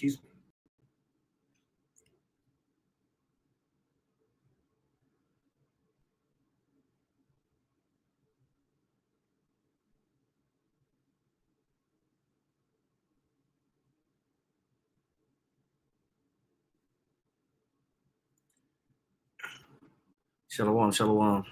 Excuse me. Shalom, shalom.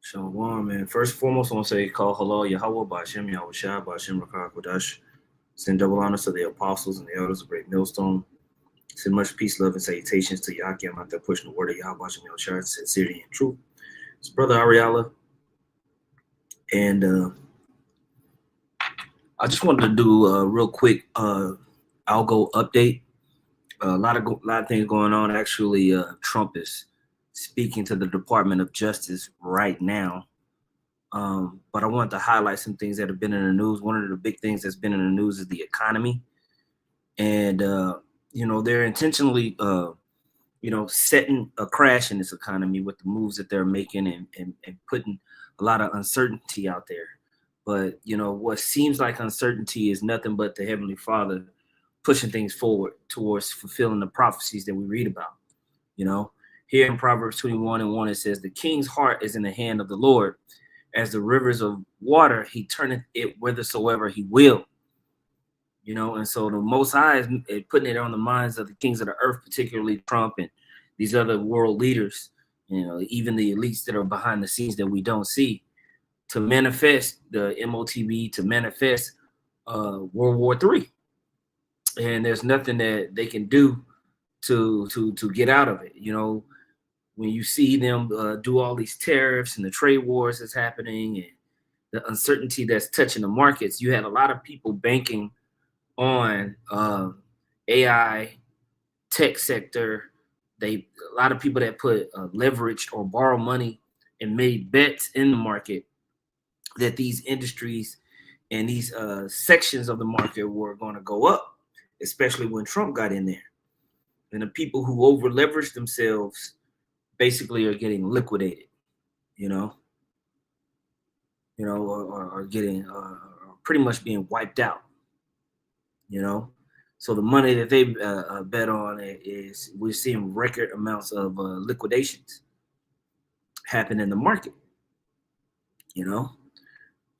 Shalom, man. First and foremost, I want to say, call halal Yahweh, Ba'ashem Yahushua, Ba'ashem Rakah Kodash. Send double honors to the apostles and the elders of Great Millstone. Send much peace, love, and salutations to Yahweh. I'm out there pushing the word of Yahweh, Ba'ashem Yahushua, sincerity and truth. It's Brother Ariella. And I just wanted to do a real quick Algo update. A lot of things going on. Actually, Trump is speaking to the Department of Justice right now. But I wanted to highlight some things that have been in the news. One of the big things that's been in the news is the economy. And, they're intentionally, setting a crash in this economy with the moves that they're making and putting a lot of uncertainty out there. But, what seems like uncertainty is nothing but the Heavenly Father pushing things forward towards fulfilling the prophecies that we read about. Here in Proverbs 21:1, it says, the king's heart is in the hand of the Lord. As the rivers of water, he turneth it whithersoever he will. And so the Most High is putting it on the minds of the kings of the earth, particularly Trump and these other world leaders, even the elites that are behind the scenes that we don't see, to manifest the MOTB, to manifest World War III. And there's nothing that they can do to get out of it. When you see them do all these tariffs and the trade wars that's happening and the uncertainty that's touching the markets, you had a lot of people banking on AI, tech sector. A lot of people that put leverage or borrow money and made bets in the market that these industries and these sections of the market were going to go up, especially when Trump got in there. And the people who over leveraged themselves basically are getting liquidated, or getting pretty much being wiped out, So the money that they bet on is we're seeing record amounts of liquidations happen in the market, and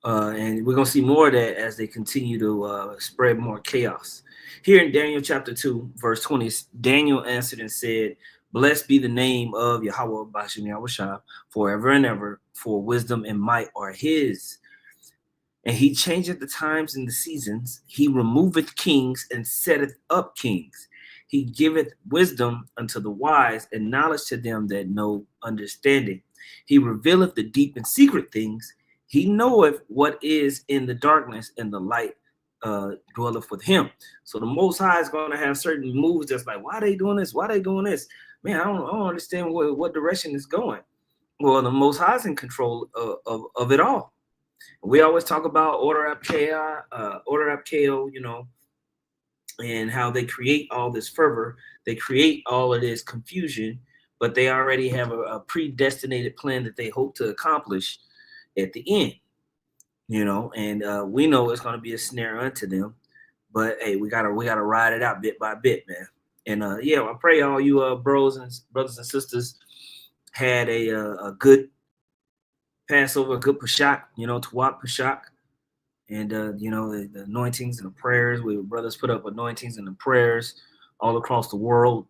we're going to see more of that as they continue to spread more chaos. Here in Daniel chapter 2, verse 20, Daniel answered and said, blessed be the name of Yahweh Ba'ashem Yahushua forever and ever, for wisdom and might are his. And he changeth the times and the seasons. He removeth kings and setteth up kings. He giveth wisdom unto the wise and knowledge to them that know understanding. He revealeth the deep and secret things. He knoweth what is in the darkness, and the light dwelleth with him. So the Most High is going to have certain moves that's like, why are they doing this? Why are they doing this? Man, I don't understand what direction it's going. Well, the Most High is in control of it all. We always talk about order up KO, and how they create all this fervor. They create all of this confusion, but they already have a predestinated plan that they hope to accomplish at the end, and we know it's going to be a snare unto them. But hey, we gotta ride it out bit by bit, man. And I pray all you brothers and sisters had a good Passover, a good Pesach, Tawat Pesach, and the anointings and the prayers. We brothers put up anointings and the prayers all across the world,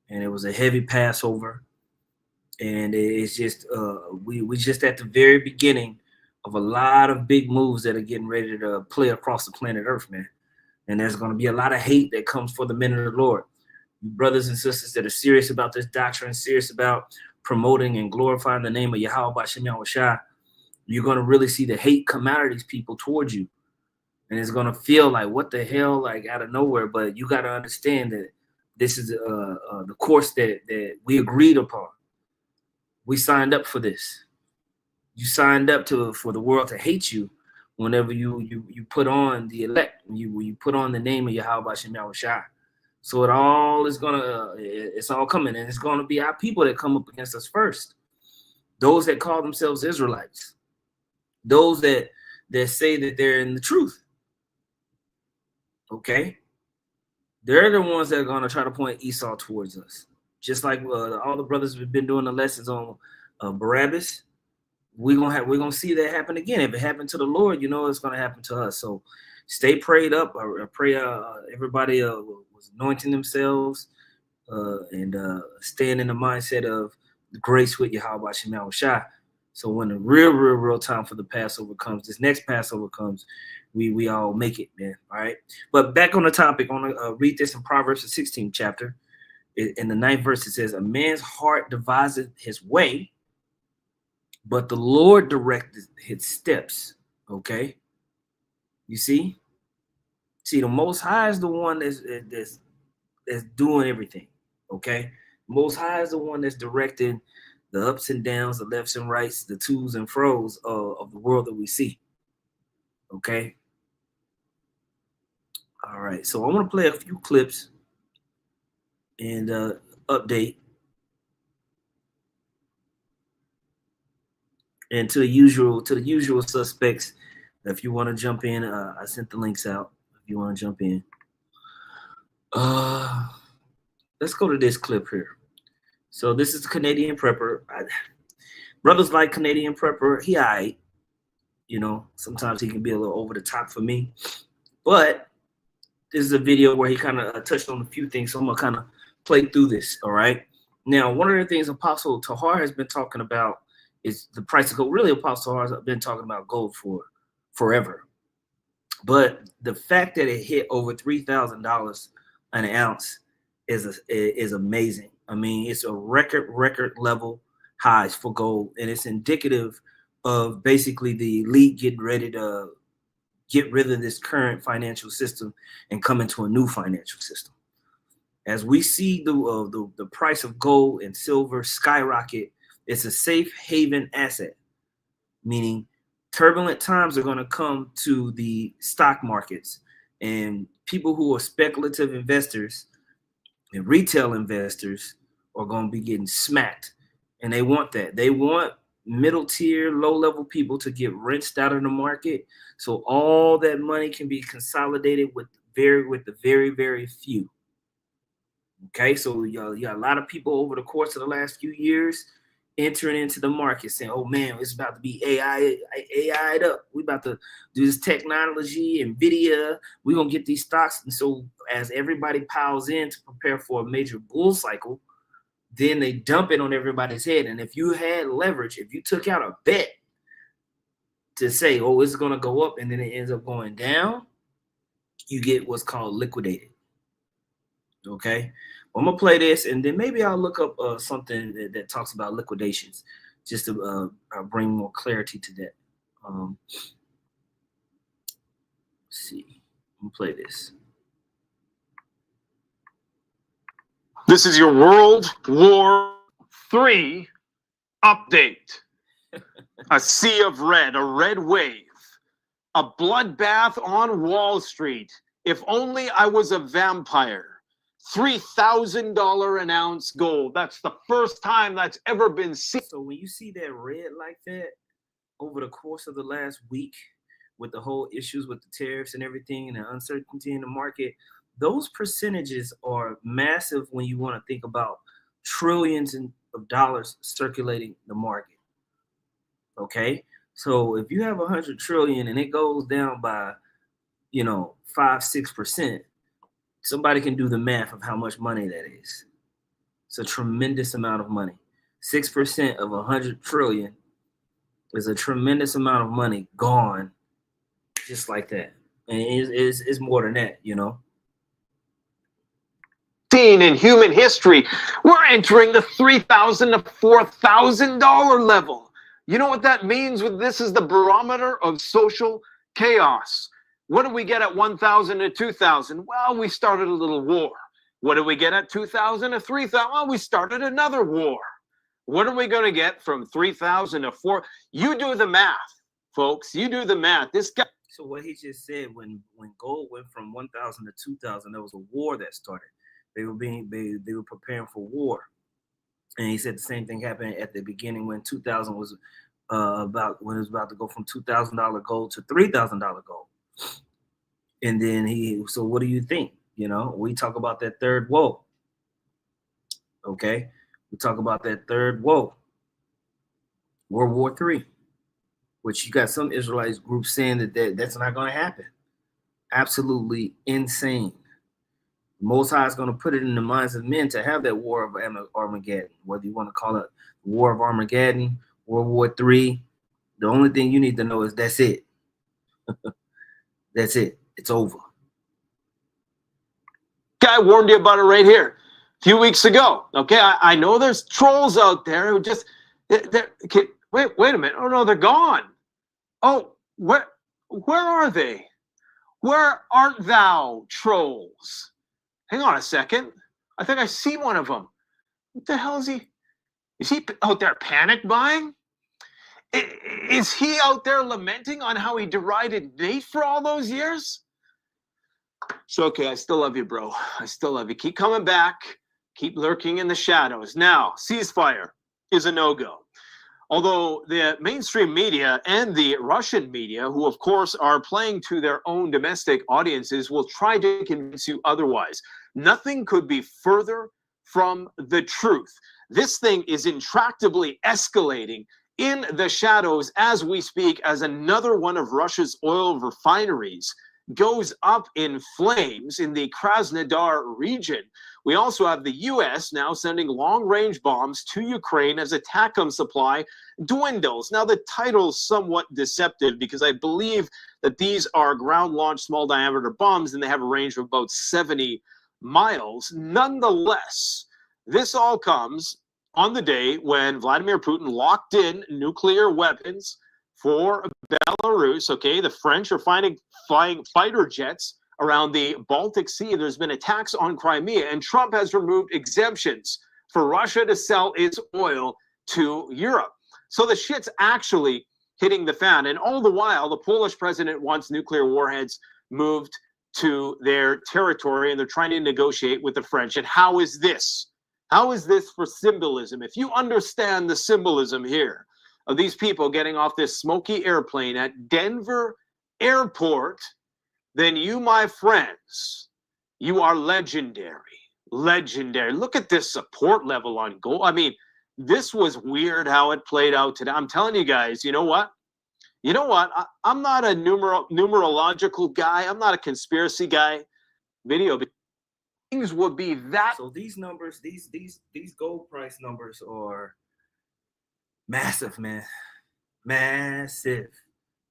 and it was a heavy Passover. And it's just we just at the very beginning of a lot of big moves that are getting ready to play across the planet Earth, man. And there's going to be a lot of hate that comes for the men of the Lord. Brothers and sisters that are serious about this doctrine, serious about promoting and glorifying the name of Yahweh Ba'ashem Yahushua, you're going to really see the hate come out of these people towards you. And it's going to feel like, what the hell, like out of nowhere. But you got to understand that this is the course that we agreed upon. We signed up for this. You signed up for the world to hate you whenever you put on the elect, you put on the name of Yahweh Ba'ashem Yahushua. So it's all coming, and it's gonna be our people that come up against us first. those that call themselves Israelites, those that say that they're in the truth. Okay, they're the ones that are going to try to point Esau towards us, just like all the brothers have been doing the lessons on Barabbas. We're gonna see that happen again. If it happened to the Lord, you know it's gonna happen to us. So stay prayed up. I pray everybody was anointing themselves and staying in the mindset of the grace with Yahweh Shema Shai. So when the real time for the Passover comes, this next Passover comes, we all make it, man. All right. But back on the topic, I want to read this in Proverbs the 16th chapter. In the 9th verse, it says, "A man's heart deviseth his way, but the Lord directed his steps." Okay. You see, the Most High is the one that's doing everything. Okay. Most High is the one that's directing the ups and downs, the lefts and rights, the twos and fros of the world that we see. Okay. All right. So I want to play a few clips and update. And to the usual suspects, if you want to jump in, I sent the links out. If you want to jump in, let's go to this clip here. So this is the Canadian prepper. Brothers like Canadian prepper. He alright. You know, sometimes he can be a little over the top for me, but this is a video where he kind of touched on a few things. So I'm gonna kind of play through this. All right. Now, one of the things Apostle Tahar has been talking about is the price of gold. Really, Apostle Tahar has been talking about gold for forever. But the fact that it hit over $3,000 an ounce is amazing. I mean, it's a record level highs for gold, and it's indicative of basically the elite getting ready to get rid of this current financial system and come into a new financial system. As we see the price of gold and silver skyrocket, it's a safe haven asset, meaning turbulent times are going to come to the stock markets, and people who are speculative investors and retail investors are going to be getting smacked. And they want that. They want middle tier, low level people to get rinsed out of the market, so all that money can be consolidated with the very few. Okay, so you got a lot of people over the course of the last few years entering into the market saying, "Oh man, it's about to be AI'd up. We about to do this technology, NVIDIA. We're gonna get these stocks." And so as everybody piles in to prepare for a major bull cycle, then they dump it on everybody's head. And if you had leverage, if you took out a bet to say, "Oh, it's gonna go up," and then it ends up going down, you get what's called liquidated. Okay, I'm gonna play this, and then maybe I'll look up something that talks about liquidations, just to bring more clarity to that. Let's see, I'm gonna play this. This is your World War III update. A sea of red, a red wave, a bloodbath on Wall Street. If only I was a vampire. $3,000 an ounce gold. That's the first time that's ever been seen. So when you see that red like that over the course of the last week, with the whole issues with the tariffs and everything and the uncertainty in the market, those percentages are massive when you want to think about trillions of dollars circulating the market. Okay, so if you have 100 trillion and it goes down by 5-6%, somebody can do the math of how much money that is. It's a tremendous amount of money. 6% of 100 trillion is a tremendous amount of money gone just like that. And it's more than that, Seen in human history. We're entering the $3,000 to $4,000 level. You know what that means? This is the barometer of social chaos. What do we get at 1,000 to 2,000? Well, we started a little war. What do we get at 2,000 to 3,000? Well, we started another war. What are we going to get from 3,000 to 4? You do the math, folks. You do the math. This guy. So what he just said, when gold went from 1,000 to 2,000, there was a war that started. They were preparing for war. And he said the same thing happened at the beginning when 2000 was when it was about to go from $2,000 gold to $3,000 gold. And then so what do you think? You know, we talk about that third woe. Okay, we talk about that third woe, World War III, which you got some Israelite groups saying that's not going to happen. Absolutely insane. Most High is going to put it in the minds of men to have that war of Armageddon, whether you want to call it War of Armageddon, World War III. The only thing you need to know is that's it. That's it. It's over. Guy warned you about it right here a few weeks ago. Okay, I know there's trolls out there who just wait a minute. Oh no, they're gone. Oh, where are they? Where art thou, trolls? Hang on a second. I think I see one of them. What the hell is he? Is he out there panic buying? Is he out there lamenting on how he derided Nate for all those years? So, okay, I still love you, bro. I still love you. Keep coming back. Keep lurking in the shadows. Now, ceasefire is a no-go. Although the mainstream media and the Russian media, who of course are playing to their own domestic audiences, will try to convince you otherwise. Nothing could be further from the truth. This thing is intractably escalating in the shadows as we speak, as another one of Russia's oil refineries goes up in flames in the Krasnodar region. We also have the U.S. now sending long-range bombs to Ukraine as ATACMS supply dwindles. Now, the title's somewhat deceptive because I believe that these are ground-launched small-diameter bombs and they have a range of about 70 miles. Nonetheless, this all comes on the day when Vladimir Putin locked in nuclear weapons for Belarus. Okay, the French are flying fighter jets around the Baltic Sea. There's been attacks on Crimea, and Trump has removed exemptions for Russia to sell its oil to Europe. So the shit's actually hitting the fan. And all the while, the Polish president wants nuclear warheads moved to their territory, and they're trying to negotiate with the French. And how is this? How is this for symbolism? If you understand the symbolism here of these people getting off this smoky airplane at Denver Airport, then you, my friends, you are legendary. Legendary. Look at this support level on gold. I mean, this was weird how it played out today. I'm telling you guys, you know what? You know what? I'm not a numerological guy. I'm not a conspiracy guy. Things would be that. So these numbers, these gold price numbers are massive, man. Massive.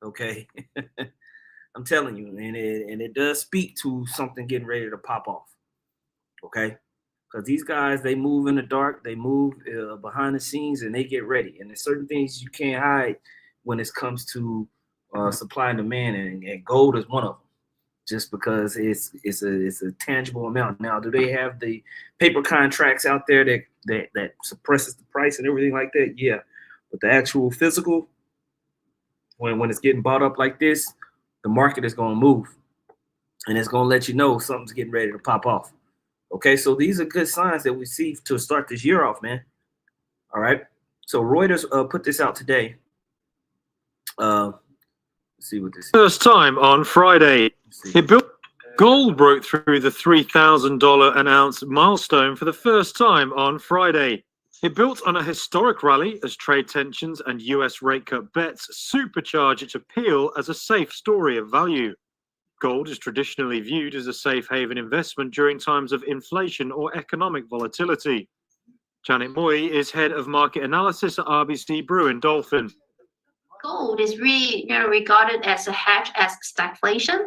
Okay. I'm telling you, and it does speak to something getting ready to pop off. Okay. Because these guys, they move in the dark, they move behind the scenes, and they get ready. And there's certain things you can't hide when it comes to supply and demand, and gold is one of them. Just because it's a tangible amount. Now, do they have the paper contracts out there that suppresses the price and everything like that? Yeah, but the actual physical, when it's getting bought up like this, the market is going to move, and it's going to let you know something's getting ready to pop off. Okay, so these are good signs that we see to start this year off, man. All right, so Reuters put this out today. Let's see what this is. First time on Friday. It built gold broke through the $3,000 an ounce milestone for the first time on Friday. It built on a historic rally as trade tensions and US rate cut bets supercharge its appeal as a safe story of value. Gold is traditionally viewed as a safe haven investment during times of inflation or economic volatility. Janet Moy is head of market analysis at RBC Brewin Dolphin. Gold is really regarded as a hedge as stagflation.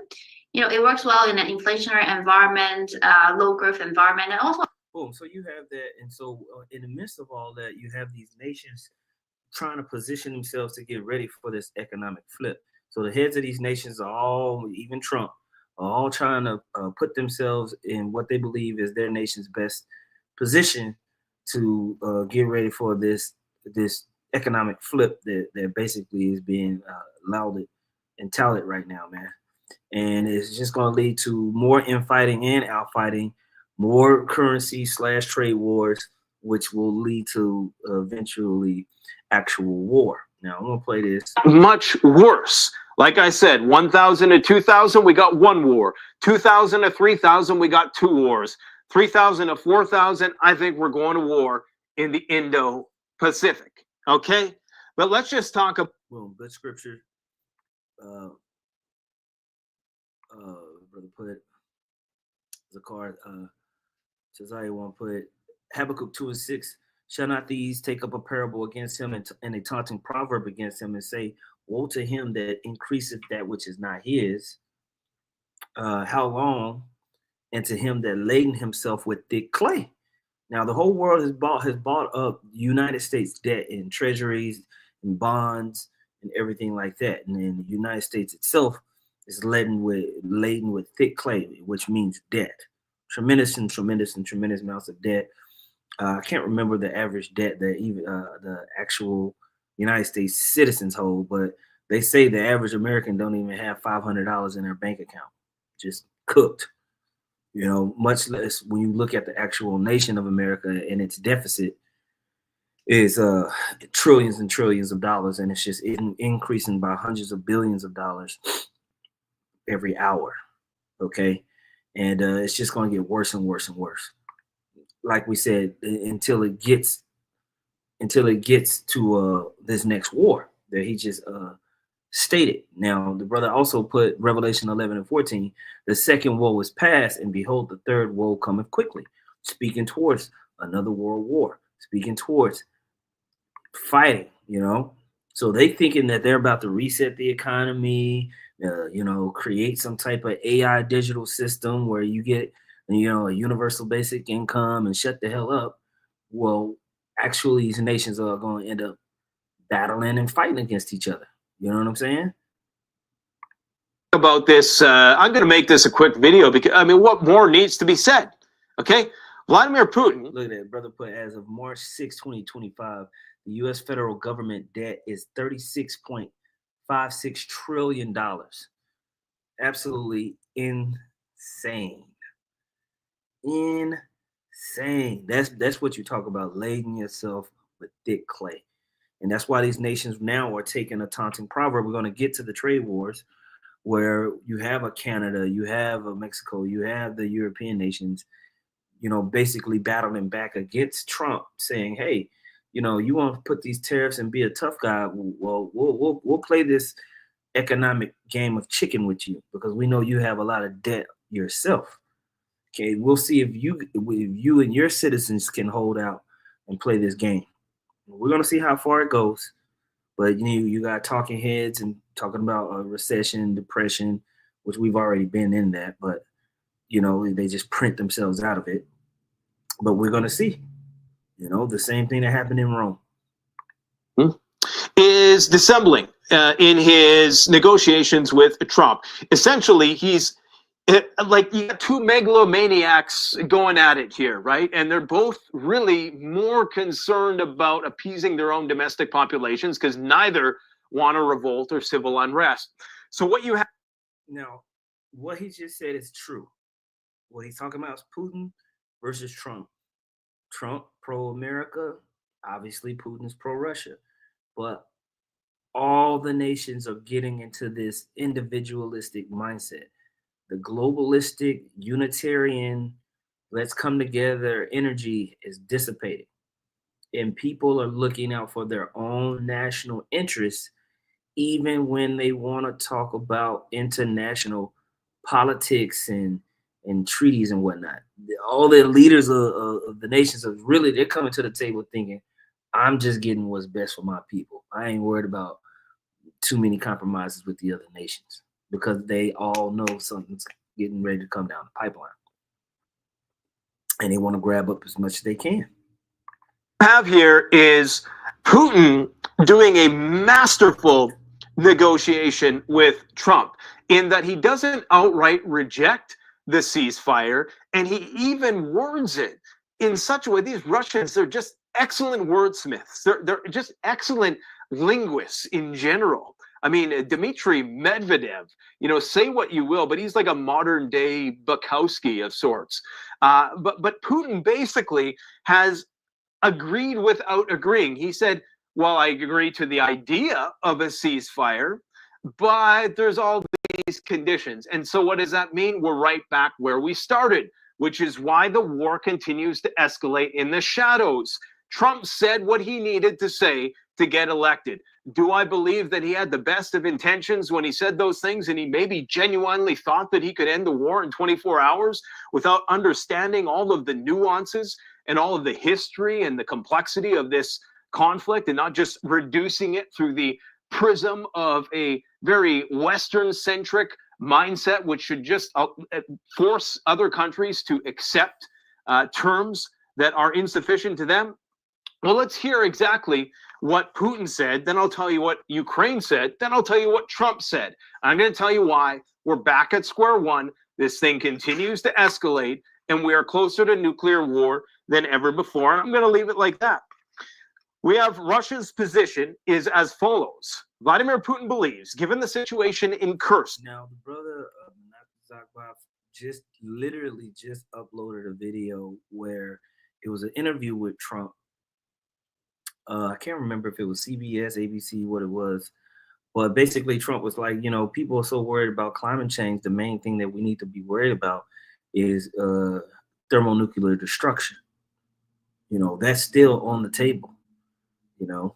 It works well in an inflationary environment, low growth environment, and also. Boom. So you have that, and so in the midst of all that, you have these nations trying to position themselves to get ready for this economic flip. So the heads of these nations are all, even Trump, are all trying to put themselves in what they believe is their nation's best position to get ready for this economic flip that basically is being lauded and touted right now, man. And it's just going to lead to more infighting and outfighting, more currency / trade wars, which will lead to eventually actual war. Now I'm gonna play this. Much worse. Like I said, 1,000 to 2,000, we got one war. 2,000 to 3,000, we got two wars. 3,000 to 4,000, I think we're going to war in the Indo-Pacific. Okay? But let's just talk about... Boom, good scripture. Brother put Zakar, Josiah one put Habakkuk 2:6. Shall not these take up a parable against him and a taunting proverb against him and say, woe to him that increaseth that which is not his? How long? And to him that laden himself with thick clay. Now the whole world has bought up United States debt in treasuries and bonds and everything like that. And then the United States itself is laden with thick clay, which means debt. Tremendous amounts of debt. I can't remember the average debt that even the actual United States citizens hold, but they say the average American don't even have $500 in their bank account, just cooked. You know, much less when you look at the actual nation of America and its deficit is trillions and trillions of dollars, and it's just increasing by hundreds of billions of dollars every hour. Okay, and it's just going to get worse and worse and worse. Like we said, until it gets to this next war that he just stated. Now the brother also put Revelation 11:14. The second woe is past, and behold, the third woe cometh quickly, speaking towards another world war, speaking towards fighting. You know, so they thinking that they're about to reset the economy. You know, create some type of AI digital system where you get, you know, a universal basic income and shut the hell up. Well, actually, these nations are going to end up battling and fighting against each other. You know what I'm saying? About this, I'm going to make this a quick video because, I mean, what more needs to be said? Okay? Vladimir Putin. Look at that. Brother put, as of March 6, 2025, the U.S. federal government debt is $36.56 trillion. Absolutely insane. Insane. That's what you talk about, lading yourself with thick clay. And that's why these nations now are taking a taunting proverb. We're going to get to the trade wars where you have a Canada, you have a Mexico, you have the European nations, you know, basically battling back against Trump, saying, hey, you know, you want to put these tariffs and be a tough guy. Well, we'll play this economic game of chicken with you because we know you have a lot of debt yourself. Okay, we'll see if you and your citizens can hold out and play this game. We're going to see how far it goes. But you got talking heads and talking about a recession, depression, which we've already been in that. But, you know, they just print themselves out of it. But we're going to see, you know, the same thing that happened in Rome. Is dissembling in his negotiations with Trump. Essentially, he's like, you got two megalomaniacs going at it here, right? And they're both really more concerned about appeasing their own domestic populations because neither want a revolt or civil unrest. So what you have now, what he just said is true. What he's talking about is Putin versus Trump. Trump pro-America, obviously Putin's pro-Russia, but all the nations are getting into this individualistic mindset. The globalistic, Unitarian, let's come together energy is dissipating. And people are looking out for their own national interests, even when they want to talk about international politics and treaties and whatnot. All the leaders of the nations are really, they're coming to the table thinking, I'm just getting what's best for my people. I ain't worried about too many compromises with the other nations, because they all know something's getting ready to come down the pipeline. And they want to grab up as much as they can. Have here is Putin doing a masterful negotiation with Trump in that he doesn't outright reject the ceasefire, and he even words it in such a way. These Russians, they're just excellent wordsmiths. They're just excellent linguists in general. I mean, Dmitry Medvedev, you know, say what you will, but he's like a modern day Bukowski of sorts. But Putin basically has agreed without agreeing. He said, well, I agree to the idea of a ceasefire, but there's all these conditions. And so what does that mean? We're right back where we started, which is why the war continues to escalate in the shadows. Trump said what he needed to say to get elected. Do I believe that he had the best of intentions when he said those things and he maybe genuinely thought that he could end the war in 24 hours without understanding all of the nuances and all of the history and the complexity of this conflict, and not just reducing it through the prism of a very Western-centric mindset, which should just force other countries to accept terms that are insufficient to them? Well, let's hear exactly what Putin said, then I'll tell you what Ukraine said, then I'll tell you what Trump said. I'm going to tell you why we're back at square one. This thing continues to escalate, and we are closer to nuclear war than ever before. And I'm going to leave it like that. We have Russia's position is as follows. Vladimir Putin believes, given the situation in Kursk. Now, the brother Zakbov just literally just uploaded a video where it was an interview with Trump. I can't remember if it was CBS, ABC, what it was. But basically, Trump was like, you know, people are so worried about climate change. The main thing that we need to be worried about is thermonuclear destruction. You know, that's still on the table, you know.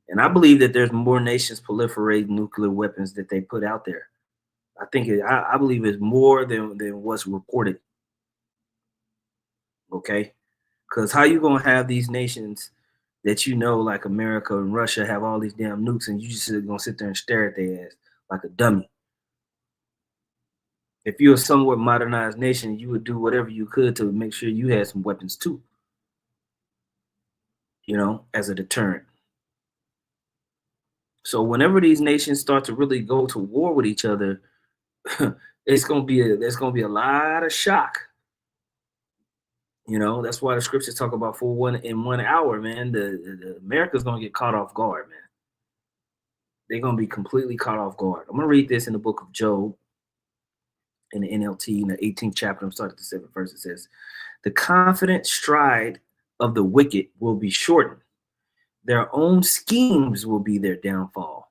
And I believe that there's more nations proliferating nuclear weapons that they put out there. I believe it's more than what's reported. Okay? Because how you going to have these nations that you know, like America and Russia, have all these damn nukes, and you just gonna sit there and stare at their ass like a dummy? If you're a somewhat modernized nation, you would do whatever you could to make sure you had some weapons too, you know, as a deterrent. So whenever these nations start to really go to war with each other, there's gonna be a lot of shock. You know, that's why the scriptures talk about for 1 hour, man. The America's gonna get caught off guard, man. They're gonna be completely caught off guard. I'm gonna read this in the book of Job, in the NLT, in the 18th chapter. I'm starting at the 7th verse. It says, "The confident stride of the wicked will be shortened; their own schemes will be their downfall.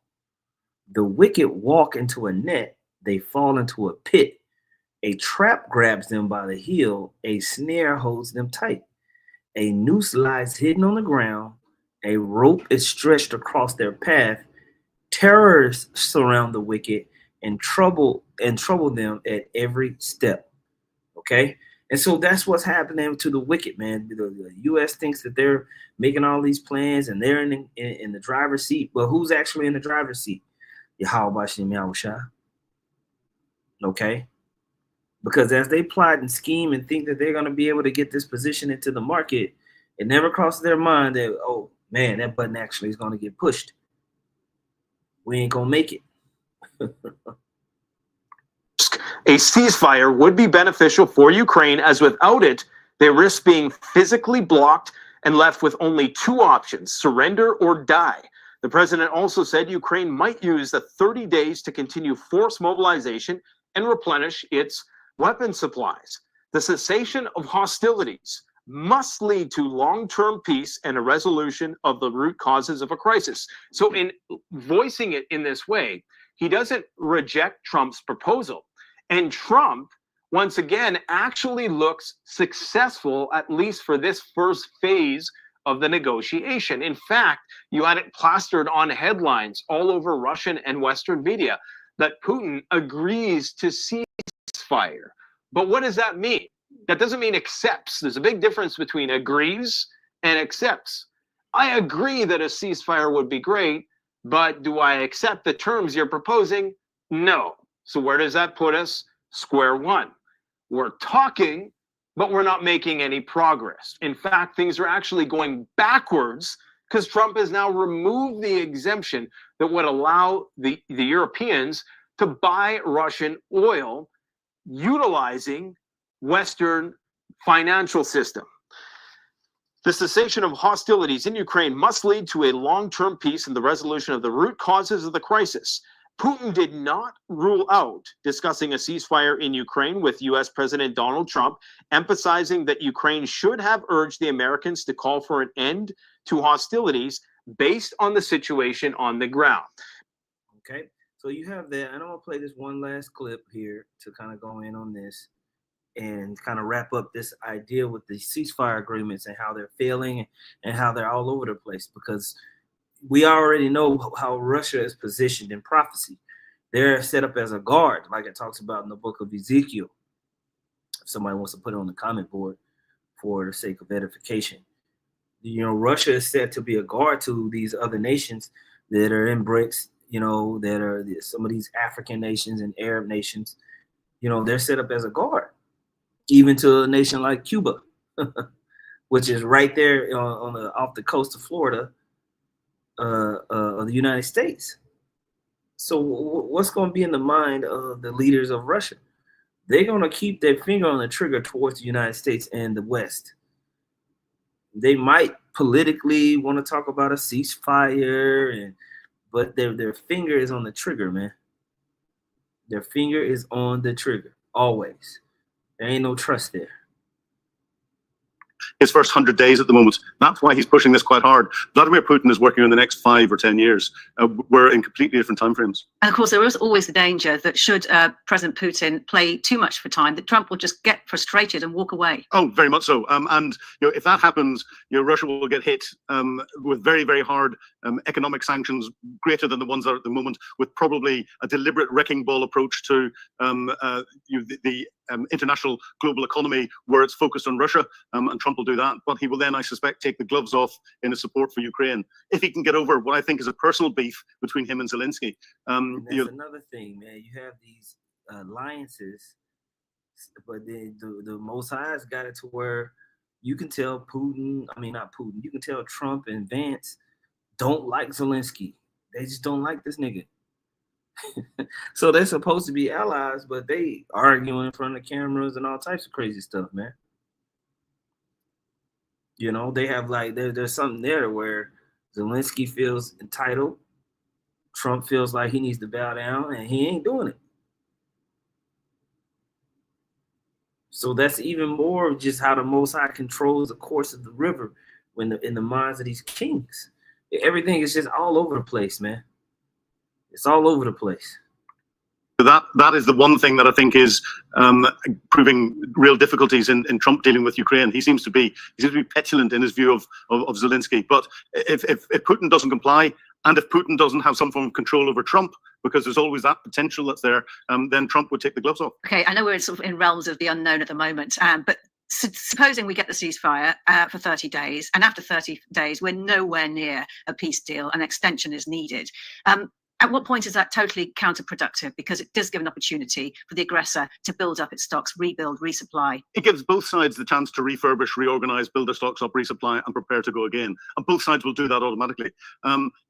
The wicked walk into a net; they fall into a pit. A trap grabs them by the heel, a snare holds them tight. A noose lies hidden on the ground, a rope is stretched across their path. Terrors surround the wicked and trouble them at every step." Okay? And so that's what's happening to the wicked, man. The U.S. thinks that they're making all these plans and they're in the driver's seat. But who's actually in the driver's seat? Yahweh Shem Yahushua. Okay? Because as they plot and scheme and think that they're going to be able to get this position into the market, it never crosses their mind that, oh, man, that button actually is going to get pushed. We ain't going to make it. A ceasefire would be beneficial for Ukraine, as without it, they risk being physically blocked and left with only two options: surrender or die. The president also said Ukraine might use the 30 days to continue forced mobilization and replenish its weapon supplies. The cessation of hostilities must lead to long-term peace and a resolution of the root causes of a crisis. So in voicing it in this way, he doesn't reject Trump's proposal. And Trump, once again, actually looks successful, at least for this first phase of the negotiation. In fact, you had it plastered on headlines all over Russian and Western media that Putin agrees to ceasefire. But what does that mean? That doesn't mean accepts. There's a big difference between agrees and accepts. I agree that a ceasefire would be great, but do I accept the terms you're proposing? No. So where does that put us? Square one. We're talking, but we're not making any progress. In fact, things are actually going backwards because Trump has now removed the exemption that would allow the Europeans to buy Russian oil utilizing Western financial system. The cessation of hostilities in Ukraine must lead to a long-term peace and the resolution of the root causes of the crisis. Putin did not rule out discussing a ceasefire in Ukraine with US President Donald Trump, emphasizing that Ukraine should have urged the Americans to call for an end to hostilities based on the situation on the ground. Okay, so you have that, and I'm gonna play this one last clip here to kind of go in on this and kind of wrap up this idea with the ceasefire agreements and how they're failing and how they're all over the place, because we already know how Russia is positioned in prophecy. They're set up as a guard, like it talks about in the book of Ezekiel. If somebody wants to put it on the comment board for the sake of edification. You know, Russia is set to be a guard to these other nations that are in BRICS, you know, that are some of these African nations and Arab nations. You know, they're set up as a guard, even to a nation like Cuba, which is right there off the coast of Florida, of the United States. So what's going to be in the mind of the leaders of Russia? They're going to keep their finger on the trigger towards the United States and the West. They might politically want to talk about a ceasefire, but their finger is on the trigger, man. Their finger is on the trigger, always. There ain't no trust there. His first 100 days at the moment. That's why he's pushing this quite hard. Vladimir Putin is working on the next 5 or 10 years. We're in completely different timeframes. And of course, there is always the danger that should President Putin play too much for time, that Trump will just get frustrated and walk away. Oh, very much so. And if that happens, Russia will get hit with very, very hard economic sanctions, greater than the ones that are at the moment, with probably a deliberate wrecking ball approach to the international global economy, where it's focused on Russia, and Trump will do that. But he will then, I suspect, take the gloves off in his support for Ukraine, if he can get over what I think is a personal beef between him and Zelensky. And that's another thing, man. You have these alliances, but then the Most High's got it to where you can tell you can tell Trump and Vance don't like Zelensky. They just don't like this nigga. So they're supposed to be allies, but they arguing in front of cameras and all types of crazy stuff, man. You know, they have there's something there where Zelensky feels entitled. Trump feels like he needs to bow down, and he ain't doing it. So that's even more of just how the Most High controls the course of the river in the minds of these kings. Everything is just all over the place, man. It's all over the place. That is the one thing that I think is proving real difficulties in Trump dealing with Ukraine. He seems to be petulant in his view of Zelensky. But if Putin doesn't comply, and if Putin doesn't have some form of control over Trump, because there's always that potential that's there, then Trump would take the gloves off. Okay, I know we're sort of in realms of the unknown at the moment, but supposing we get the ceasefire for 30 days, and after 30 days, we're nowhere near a peace deal, an extension is needed. At what point is that totally counterproductive? Because it does give an opportunity for the aggressor to build up its stocks, rebuild, resupply. It gives both sides the chance to refurbish, reorganize, build their stocks up, resupply, and prepare to go again. And both sides will do that automatically.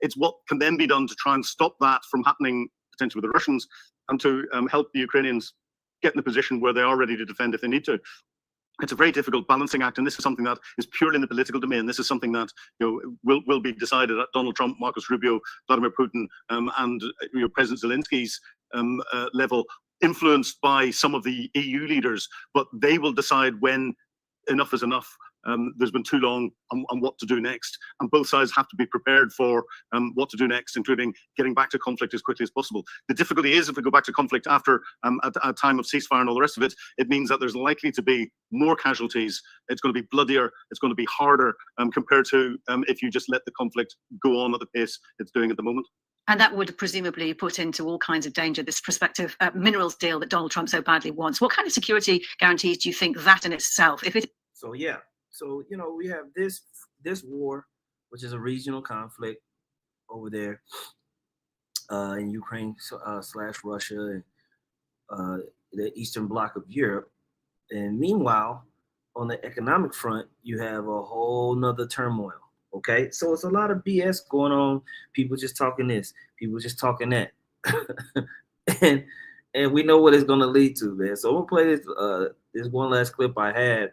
It's what can then be done to try and stop that from happening, potentially with the Russians, and to help the Ukrainians get in a position where they are ready to defend if they need to. It's a very difficult balancing act, and this is something that is purely in the political domain. This is something that will be decided at Donald Trump, Marcus Rubio, Vladimir Putin, and President Zelensky's level, influenced by some of the EU leaders. But they will decide when enough is enough. There's been too long on what to do next, and both sides have to be prepared for what to do next, including getting back to conflict as quickly as possible. The difficulty is, if we go back to conflict after a time of ceasefire and all the rest of it, it means that there's likely to be more casualties. It's going to be bloodier. It's going to be harder compared to if you just let the conflict go on at the pace it's doing at the moment. And that would presumably put into all kinds of danger this prospective minerals deal that Donald Trump so badly wants. What kind of security guarantees do you think that in itself? So, we have this war, which is a regional conflict over there in Ukraine / Russia and the Eastern Bloc of Europe. And meanwhile, on the economic front, you have a whole nother turmoil. Okay, so it's a lot of BS going on. People just talking this, people just talking that. and we know what it's going to lead to, man. So we'll play this one last clip I had.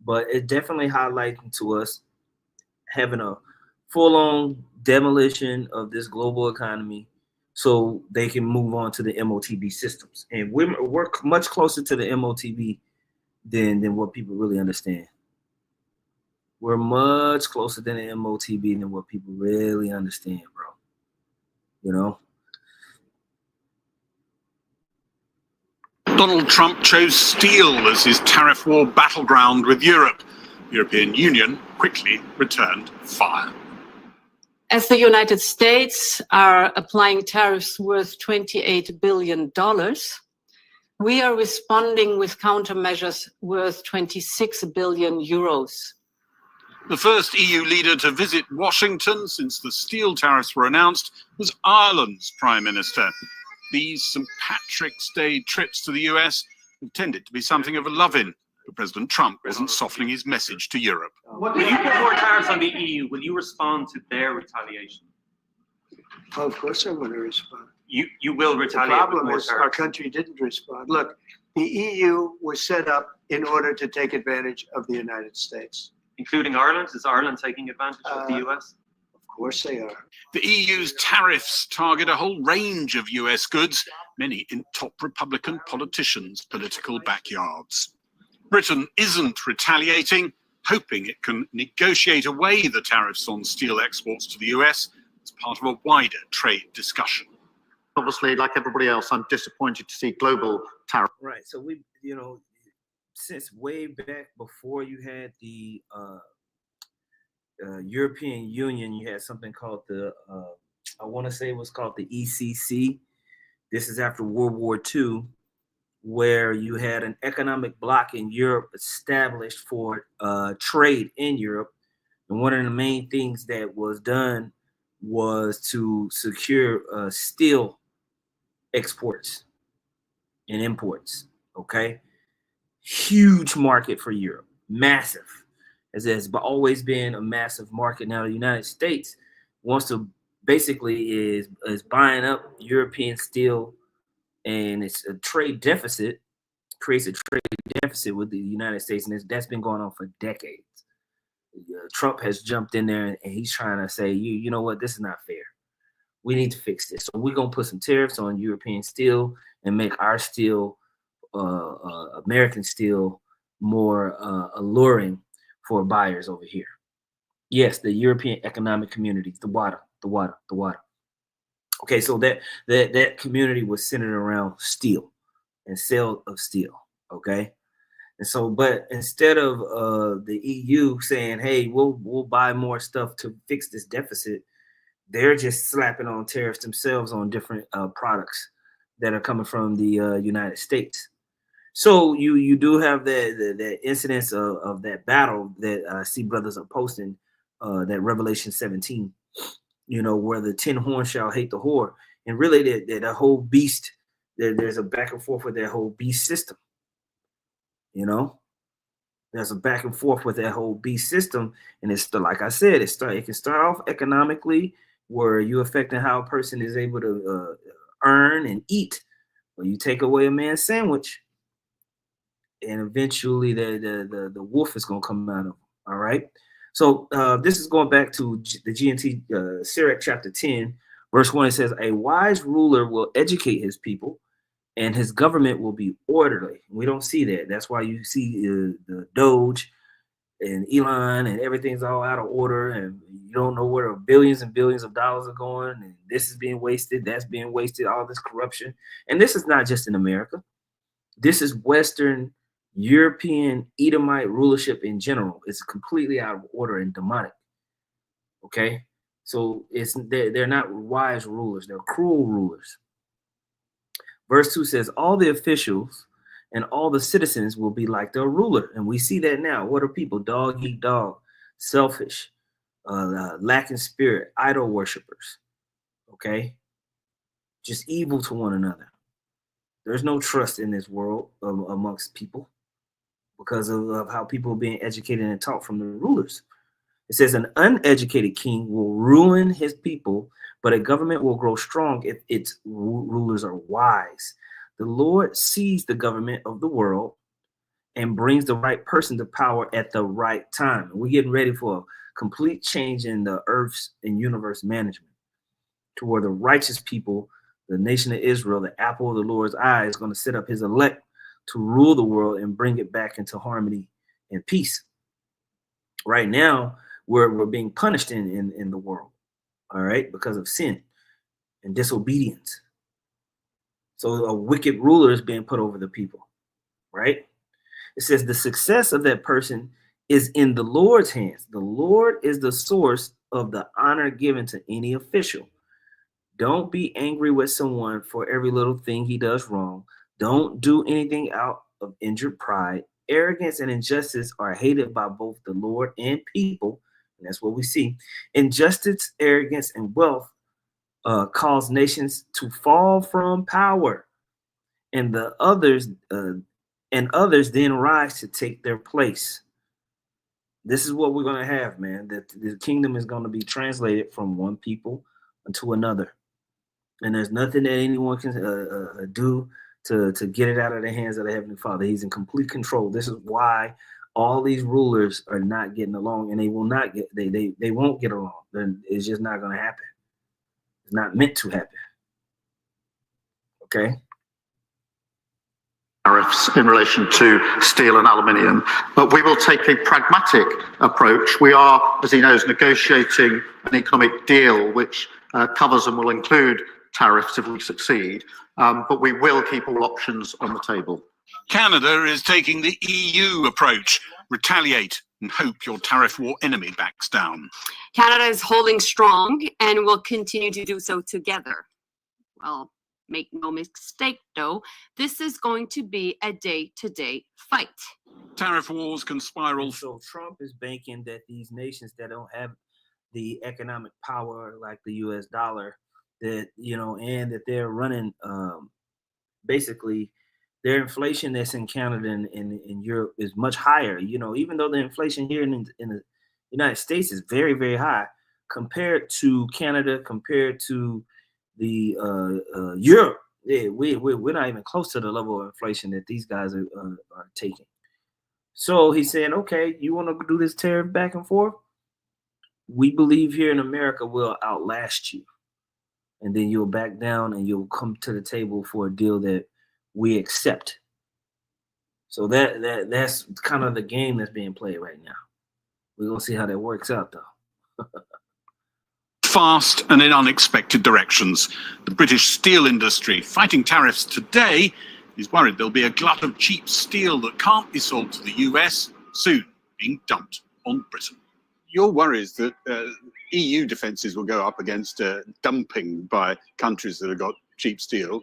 But it definitely highlighting to us having a full-on demolition of this global economy, so they can move on to the MOTB systems. And we're much closer to the MOTB than what people really understand. We're much closer than the MOTB than what people really understand, bro. You know? Donald Trump chose steel as his tariff war battleground with Europe. The European Union quickly returned fire. As the United States are applying tariffs worth $28 billion, we are responding with countermeasures worth 26 billion euros. The first EU leader to visit Washington since the steel tariffs were announced was Ireland's Prime Minister. These St. Patrick's Day trips to the US have tended to be something of a love-in, but President Trump wasn't softening his message to Europe. When you put more tariffs on the EU, will you respond to their retaliation? Oh, of course I want to respond. You will retaliate. The problem is our country didn't respond. Look, the EU was set up in order to take advantage of the United States. Including Ireland? Is Ireland taking advantage of the US? Of course they are. The EU's tariffs target a whole range of US goods, many in top Republican politicians' political backyards. Britain isn't retaliating, hoping it can negotiate away the tariffs on steel exports to the US as part of a wider trade discussion. Obviously, like everybody else, I'm disappointed to see global tariffs. Right. So we, since way back before you had the European Union, you had something called the, I want to say it was called the ECC. This is after World War II, where you had an economic bloc in Europe established for trade in Europe. And one of the main things that was done was to secure steel exports and imports, okay? Huge market for Europe, massive, as it has always been a massive market. Now the United States wants to basically is buying up European steel, and it's a trade deficit, creates a trade deficit with the United States, and that's been going on for decades. Trump has jumped in there and he's trying to say, you know what, this is not fair. We need to fix this. So we're going to put some tariffs on European steel and make our steel, American steel, more alluring for buyers over here. Yes, the European Economic Community, the WADA. Okay, so that community was centered around steel and sale of steel, okay? And so, but instead of the EU saying, hey, we'll buy more stuff to fix this deficit, they're just slapping on tariffs themselves on different products that are coming from the United States. So you do have the incidents of that battle that I see brothers are posting, that Revelation 17, where the 10 horns shall hate the whore. And really that whole beast, there's a back and forth with that whole beast system. There's a back and forth with that whole beast system. And it's like I said, it can start off economically, where you're affecting how a person is able to earn and eat. Or you take away a man's sandwich, and eventually the wolf is going to come out of them. All right. So this is going back to the GNT, Sirach chapter 10, verse 1. It says, a wise ruler will educate his people, and his government will be orderly. We don't see that. That's why you see the Doge and Elon and everything's all out of order, and you don't know where billions and billions of dollars are going, and this is being wasted, that's being wasted, all this corruption. And this is not just in America. This is Western European Edomite rulership in general. It's completely out of order and demonic. Okay? So they're not wise rulers, they're cruel rulers. Verse 2 says, all the officials and all the citizens will be like their ruler. And we see that now. What are people? Dog eat dog, selfish, lacking spirit, idol worshipers. Okay? Just evil to one another. There's no trust in this world amongst people because of how people are being educated and taught from the rulers. It says an uneducated king will ruin his people, but a government will grow strong if its rulers are wise. The Lord sees the government of the world and brings the right person to power at the right time. We're getting ready for a complete change in the earth's and universe management, to where the righteous people The nation of Israel, the apple of the Lord's eye, is going to set up his elect to rule the world and bring it back into harmony and peace. Right now, we're being punished in the world, all right, because of sin and disobedience. So a wicked ruler is being put over the people, right? It says the success of that person is in the Lord's hands. The Lord is the source of the honor given to any official. Don't be angry with someone for every little thing he does wrong. Don't do anything out of injured pride. Arrogance and injustice are hated by both the Lord and people. And that's what we see. Injustice, arrogance, and wealth cause nations to fall from power, and others then rise to take their place. This is what we're going to have, man. That the kingdom is going to be translated from one people to another, and there's nothing that anyone can do to get it out of the hands of the Heavenly Father. He's in complete control. This is why all these rulers are not getting along, and they will not get. They won't get along. It's just not going to happen. It's not meant to happen. Okay. Tariffs in relation to steel and aluminium, but we will take a pragmatic approach. We are, as he knows, negotiating an economic deal which covers and will include tariffs if we succeed, but we will keep all options on the table. Canada is taking the EU approach. Retaliate and hope your tariff war enemy backs down. Canada is holding strong and will continue to do so together. Well, make no mistake, though, this is going to be a day-to-day fight. Tariff wars can spiral. So Trump is banking that these nations that don't have the economic power like the U.S. dollar, that, and that they're running basically their inflation that's in Canada and in Europe is much higher. Even though the inflation here in the United States is very, very high compared to Canada, compared to the Europe, we're not even close to the level of inflation that these guys are taking. So he's saying, okay, you want to do this tariff back and forth? We believe here in America we'll outlast you, and then you'll back down and you'll come to the table for a deal that we accept. So that's kind of the game that's being played right now. We're gonna see how that works out, though. Fast and in unexpected directions. The British steel industry, fighting tariffs today, is worried there'll be a glut of cheap steel that can't be sold to the US, soon being dumped on Britain. Your worry is that EU defences will go up against dumping by countries that have got cheap steel,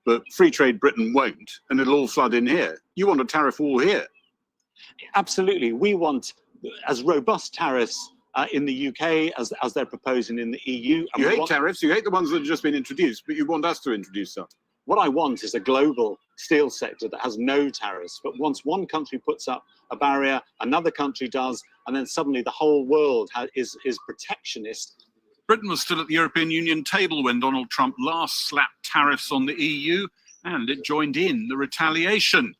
but free trade Britain won't, and it'll all flood in here. You want a tariff war here? Absolutely. We want as robust tariffs in the UK as they're proposing in the EU. You hate tariffs, you hate the ones that have just been introduced, but you want us to introduce some. What I want is a global steel sector that has no tariffs, but once one country puts up a barrier, another country does, and then suddenly the whole world is protectionist. Britain was still at the European Union table when Donald Trump last slapped tariffs on the EU, and it joined in the retaliation.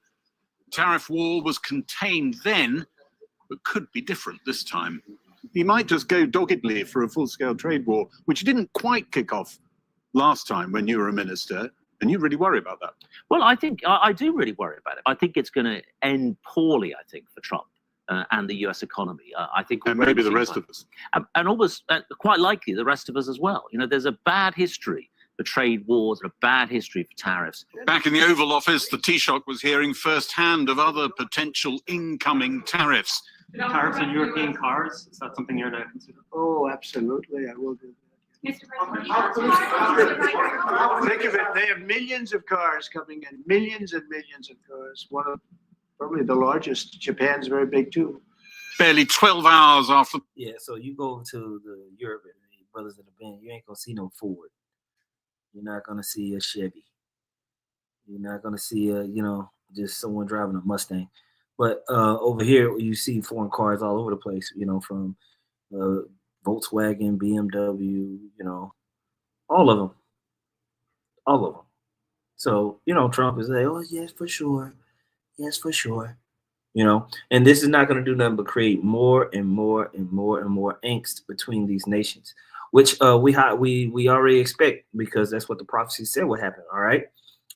Tariff war was contained then, but could be different this time. He might just go doggedly for a full-scale trade war, which didn't quite kick off last time when you were a minister, and you really worry about that. Well, I think I do really worry about it. I think it's going to end poorly, I think, for Trump and the US economy. I think, and maybe the rest of us. And almost quite likely the rest of us as well. There's a bad history for trade wars and a bad history for tariffs. Back in the Oval Office, the Taoiseach was hearing firsthand of other potential incoming tariffs. Tariffs on European cars, is that something you're now considering? Oh, absolutely, I will do that. Think of it, they have millions of cars coming in, millions and millions of cars. One of probably the largest. Japan's very big too. Barely 12 hours after. Yeah, so you go to the Europe and the brothers in the band, you ain't gonna see no Ford. You're not gonna see a Chevy. You're not gonna see just someone driving a Mustang. But over here, you see foreign cars all over the place. From Volkswagen, BMW, all of them. So, Trump is like, oh, yes, for sure. Yes, for sure. And this is not going to do nothing but create more and more and more and more angst between these nations. which we already expect because that's what the prophecy said would happen. All right.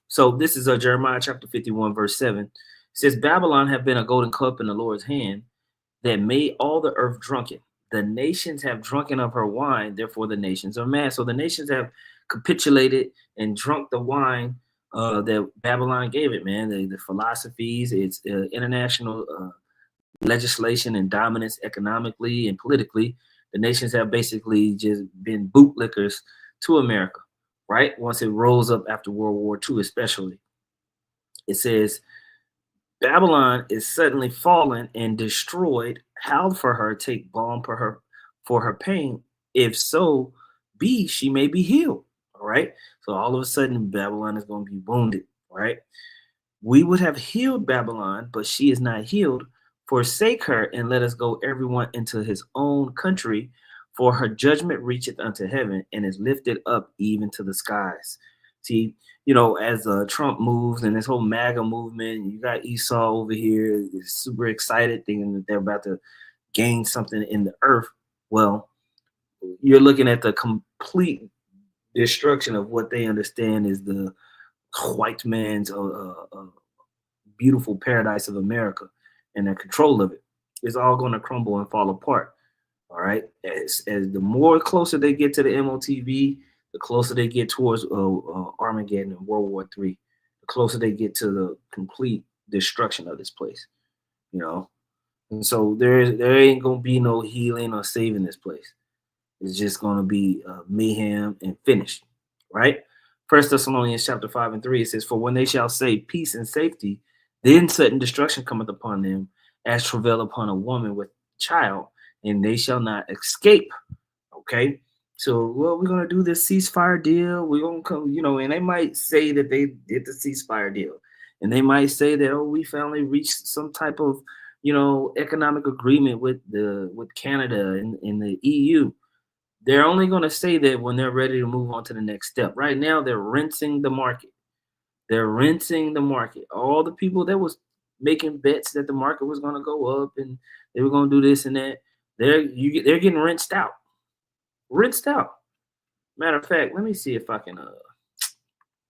So this is Jeremiah chapter 51, verse 7. It says, Babylon have been a golden cup in the Lord's hand that made all the earth drunken. The nations have drunken of her wine, therefore the nations are mad. So the nations have capitulated and drunk the wine that Babylon gave it, man. The philosophies, its international legislation and dominance economically and politically. The nations have basically just been bootlickers to America, right? Once it rose up after World War II, especially. It says, Babylon is suddenly fallen and destroyed. How for her take balm for her pain? If so be she may be healed. All right. So all of a sudden, Babylon is going to be wounded. Right. We would have healed Babylon, but she is not healed. Forsake her and let us go everyone into his own country, for her judgment reacheth unto heaven and is lifted up even to the skies. See, as Trump moves and this whole MAGA movement, you got Esau over here, is super excited, thinking that they're about to gain something in the earth. Well, you're looking at the complete destruction of what they understand is the white man's beautiful paradise of America and their control of it. It's all going to crumble and fall apart. All right. As the more closer they get to the MOTV, the closer they get towards Armageddon and World War III, the closer they get to the complete destruction of this place, And so there ain't gonna be no healing or saving this place. It's just gonna be mayhem and finished, right? 1 Thessalonians chapter 5 and 3, it says, For when they shall say peace and safety, then sudden destruction cometh upon them, as travail upon a woman with child, and they shall not escape. Okay. So, well, we're going to do this ceasefire deal. We're going to come, and they might say that they did the ceasefire deal. And they might say that, we finally reached some type of, economic agreement with Canada and the EU. They're only going to say that when they're ready to move on to the next step. Right now, they're rinsing the market. They're rinsing the market. All the people that was making bets that the market was going to go up and they were going to do this and that, they're getting rinsed out. Rinsed out. Matter of fact, let me see if I can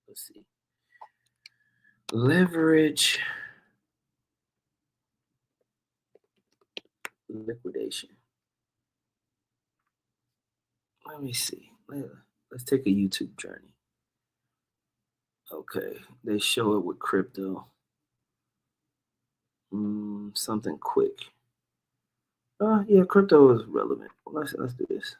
let's see. Leverage liquidation. Let me see. Let's take a YouTube journey. Okay, they show it with crypto. Something quick. Yeah, crypto is relevant. Let's do this.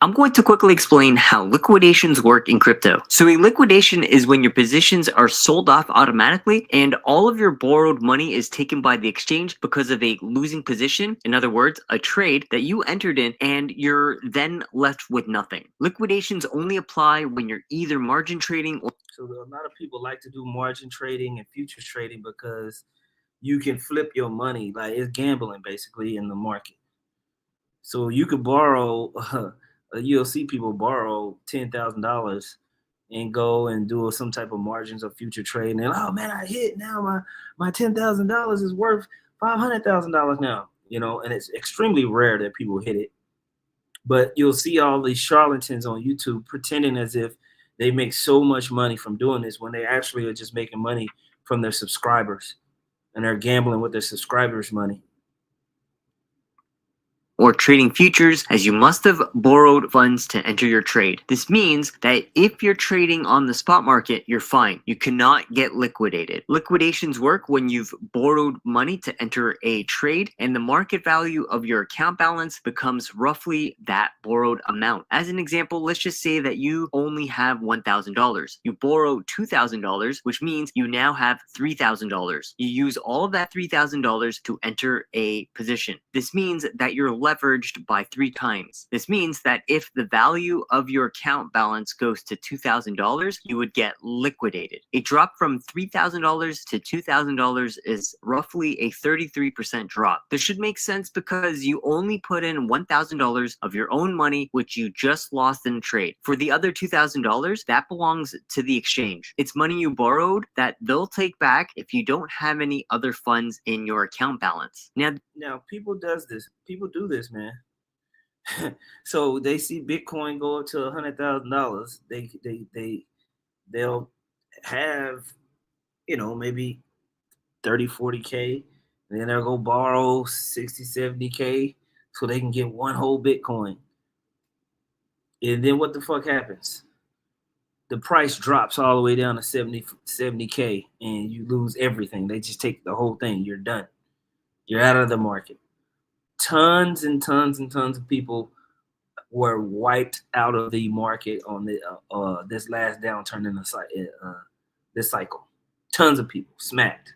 I'm going to quickly explain how liquidations work in crypto. So a liquidation is when your positions are sold off automatically and all of your borrowed money is taken by the exchange because of a losing position. In other words, a trade that you entered in and you're then left with nothing. Liquidations only apply when you're either margin trading or... So a lot of people like to do margin trading and futures trading because you can flip your money. Like, it's gambling basically in the market. So you could borrow... you'll see people borrow $10,000 and go and do some type of margins of future trade. And oh man, I hit now. My $10,000 is worth $500,000 now. And it's extremely rare that people hit it. But you'll see all these charlatans on YouTube pretending as if they make so much money from doing this when they actually are just making money from their subscribers, and they're gambling with their subscribers' money. Or trading futures, as you must have borrowed funds to enter your trade. This means that if you're trading on the spot market, you're fine. You cannot get liquidated. Liquidations work when you've borrowed money to enter a trade and the market value of your account balance becomes roughly that borrowed amount. As an example, let's just say that you only have $1,000. You borrow $2,000, which means you now have $3,000. You use all of that $3,000 to enter a position. This means that you're leveraged by 3 times. This means that if the value of your account balance goes to $2,000, you would get liquidated. A drop from $3,000 to $2,000 is roughly a 33% drop. This should make sense because you only put in $1,000 of your own money, which you just lost in a trade. For the other $2,000, that belongs to the exchange. It's money you borrowed that they'll take back if you don't have any other funds in your account balance. Now people do this, man. So they see Bitcoin go up to $100,000. They'll have, maybe 30, 40K, and then they'll go borrow 60, 70K so they can get one whole Bitcoin. And then what the fuck happens? The price drops all the way down to 70K, and you lose everything. They just take the whole thing. You're done. You're out of the market. Tons and tons and tons of people were wiped out of the market on this last downturn in this cycle. Tons of people smacked.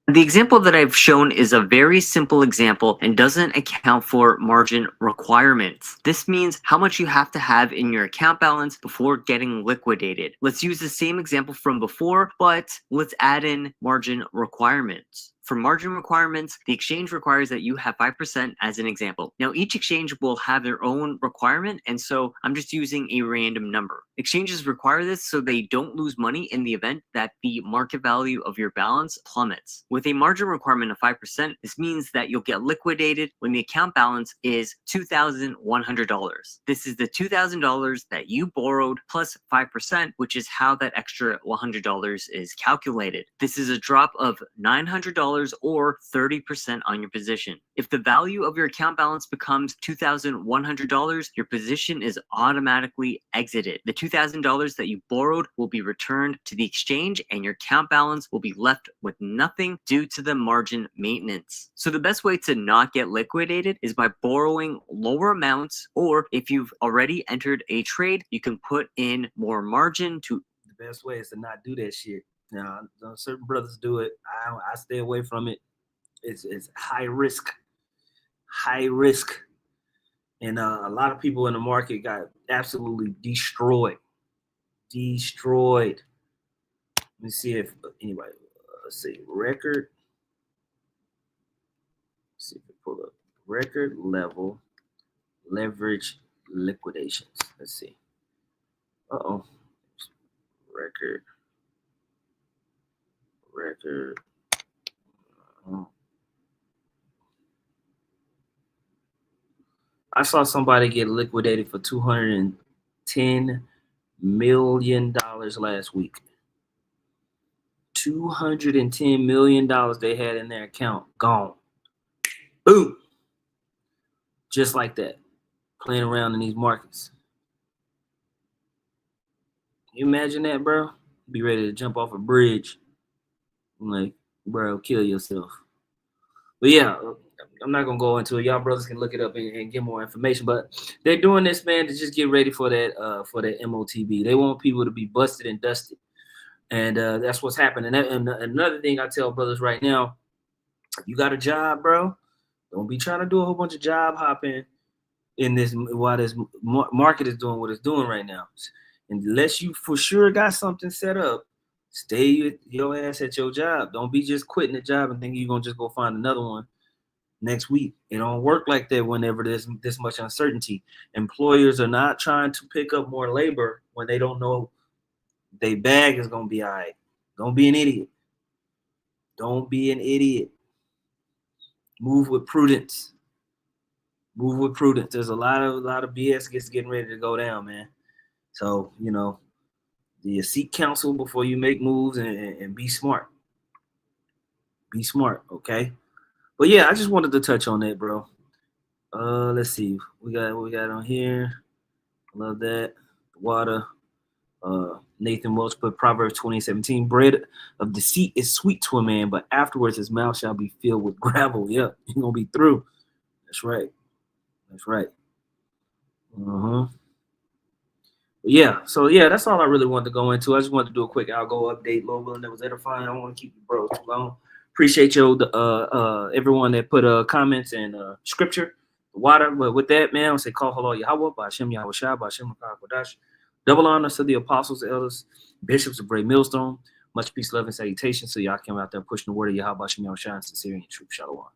The example that I've shown is a very simple example and doesn't account for margin requirements. This means how much you have to have in your account balance before getting liquidated. Let's use the same example from before, but let's add in margin requirements. For margin requirements, the exchange requires that you have 5% as an example. Now, each exchange will have their own requirement, and so I'm just using a random number. Exchanges require this so they don't lose money in the event that the market value of your balance plummets. With a margin requirement of 5%, this means that you'll get liquidated when the account balance is $2,100. This is the $2,000 that you borrowed plus 5%, which is how that extra $100 is calculated. This is a drop of $900 or 30% on your position. If the value of your account balance becomes $2,100, your position is automatically exited. The $2,000 that you borrowed will be returned to the exchange, and your account balance will be left with nothing due to the margin maintenance. So the best way to not get liquidated is by borrowing lower amounts, or if you've already entered a trade, you can put in more margin to. The best way is to not do that shit. Now, certain brothers do it. I stay away from it. It's high risk, and a lot of people in the market got absolutely destroyed. Let me see if anyway. Let's see record. Let's see if we pull up record level leverage liquidations. Let's see. Record. I saw somebody get liquidated for $210 million last week. $210 million they had in their account, gone. Boom. Just like that. Playing around in these markets. Can you imagine that, bro? Be ready to jump off a bridge. I'm like, bro, kill yourself. But yeah, I'm not gonna go into it. Y'all brothers can look it up and get more information. But they're doing this, man, to just get ready for that MOTB. They want people to be busted and dusted, and that's what's happening. And another thing I tell brothers right now, you got a job, bro. Don't be trying to do a whole bunch of job hopping in this while this market is doing what it's doing right now. Unless you for sure got something set up, stay your ass at your job. Don't be just quitting the job and thinking you're gonna just go find another one next week. It don't work like that whenever there's this much uncertainty. Employers are not trying to pick up more labor when they don't know their bag is gonna be all right. Don't be an idiot. Don't be an idiot. Move with prudence. Move with prudence. There's a lot of BS getting ready to go down, man. So, do you seek counsel before you make moves and be smart. Be smart, okay? But yeah, I just wanted to touch on that, bro. Let's see. We got on here. Love that. Water. Nathan Welch put Proverbs 20:17. Bread of deceit is sweet to a man, but afterwards his mouth shall be filled with gravel. Yeah, you're gonna be through. That's right. Yeah, so yeah, that's all I really wanted to go into. I just wanted to do a quick Algo update. Lord willing, that was edifying. I don't want to keep you bro too long. Appreciate you, everyone that put comments and scripture, the water. But with that, man, I'll say call hello Yahweh, Ba'Shem Yahweh Shai, Ba'Shem Kodash. Double honor to the apostles, elders, bishops of Great Millstone. Much peace, love, and salutation. So y'all came out there pushing the word of Yahweh, Ba'Shem Yahweh Shai, sincerity and truth. Shalom.